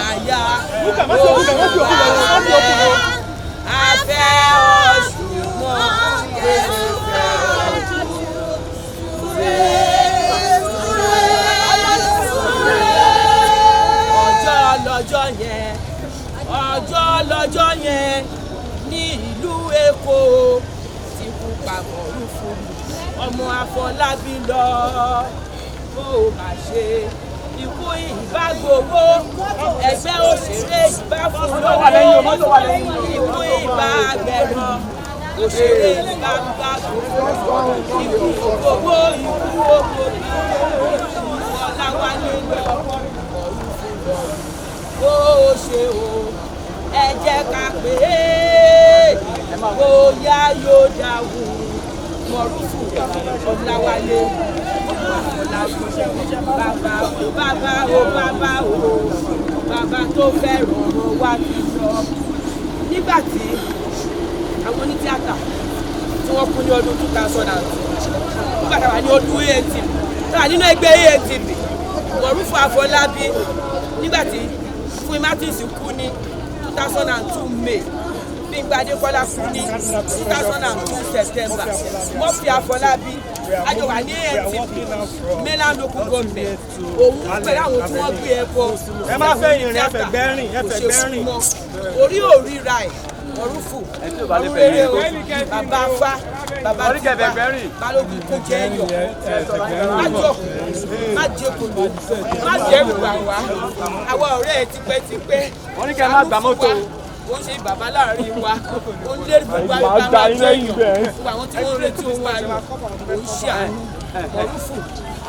àyà afẹ́ ọ̀ṣùgbọ́n ọjọ́ lọ́jọ́ yẹn ní ìlú Èkó ti kú papọ̀ rúfu ọmọ Afọlábí lọ kó o má ṣe ikú ìbá gbowó ẹgbẹ́ òṣèré ìbá fún lọ́wọ́ ikú ìbá gbẹ̀rán òṣèré ìbá gbowó ikú gbowó ikú owó Ọláwálé lọ kó o ṣe o ẹ jẹ́ ká pé bóyá yóò dáwọ́ Mọ̀rúfù Ọláwálé bàbá tó fẹ́ràn ọmọ wa fi lọ. Nígbà tí àwọn onítíátà tí wọ́n kú ní ọdún 2002 nígbà táwa ní ọdún AATV táwa nínú ẹgbẹ́ AATV Mọ̀rúfù Afọlábí nígbà tí Fúnmi Martins kú ní 2002 May Bímpé Adékọ́lá kú ní 2002 September Murphy Afọlábí àjọ wà ní AATV mainland local government òun pẹ̀lú àwọn tí wọ́n gbé ẹ̀kọ́ ẹ má fẹ́ ìrìn ẹ̀fẹ̀ gbẹ́rìn orí òríra ẹ̀ Mọ̀rúfù ọ̀rúnrere o bàbá afá bàbá tìbà balógun kò jẹ́ ẹ̀yọ̀ má jẹ́kùn má jẹ́rù àwa àwa ọ̀rẹ́ ẹ̀ tipẹ́tipẹ́ wọ́n ní kẹ́ má gbà mọ́tò ó ṣe bàbá láàrin wa ó ń lé gbogbo àgbà máa jẹ́ èèyàn gbogbo àwọn tí wọ́n ń retí ohun ayọ̀ ó ń ṣe àánú Mọ̀rúfù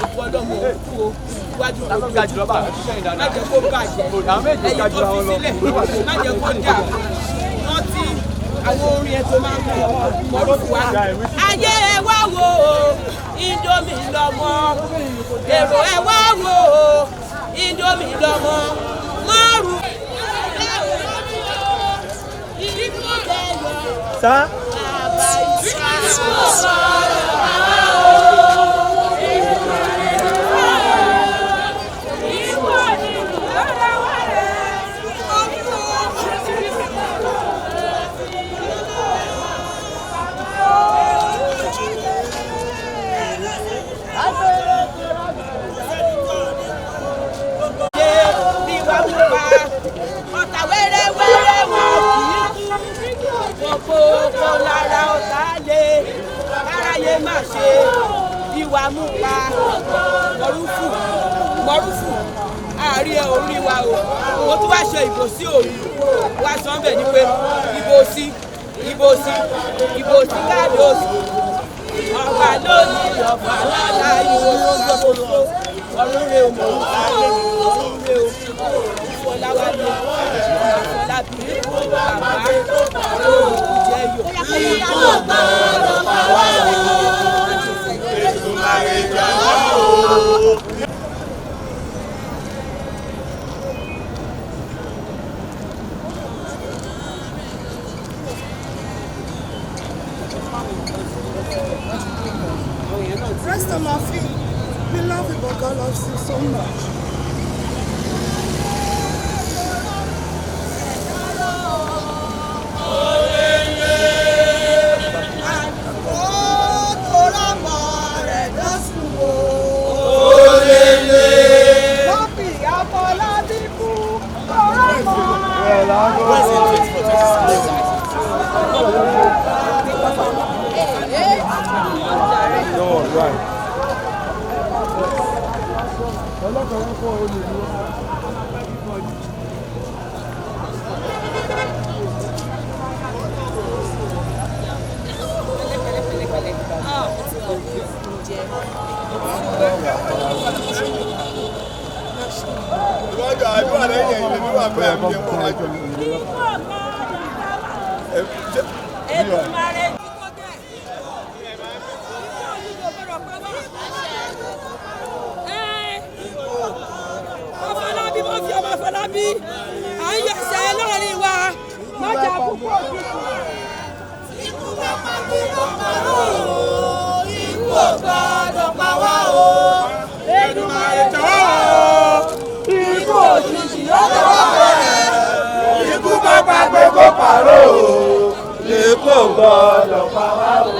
òkú ọlọ́mọ òkú o iwájú òkú ojúbà má jẹ́ kó bàjẹ́ ẹ̀yìn tó fi sílẹ̀ má jẹ́ kó dà rántí àwọn orin ẹ̀ tó máa ń lọ Mọ̀rúfù wa. ayé ẹ wá wo Indomie lọmọ èrò ẹ wá wo Indomie lọmọ márùn. Tá? Má ṣe ìwà mú pa Mọ̀rúfù àárín ẹ̀ orí wa o mo tún wá ṣe ìbò sí òru wá sọ ń bẹ̀ ni pé ìbò sí káàdì òsì ọ̀pá lónìí ọ̀pá lálá ìwò lóńgbòmòlò ọ̀rúnrẹ́ o ọ̀rúnrẹ́ o Ọláwálé Afọlábí bàbá olóògùn jẹ́ yọ̀. Rest on my feet. We love you, but God loves you so much. Afọlábí à ń yọ ẹsẹ̀ lọ́rin wa lọ́jà púpọ̀ ikú bá pa kí ló parọ́ o ikú ò gbọ́dọ̀ pa wá o Èdùmàrè jọ̀ọ́ o ikú òjijì ó gbọ́dọ̀ pa wá o.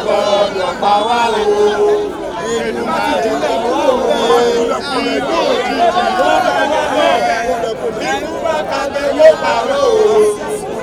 gbọ́dọ̀ pa wá o. Ìlú máa ti lè wá o. Ìlú òjijì ló bá wá lọ. Ìlú bá kàgbé yóò pàrọ̀ o.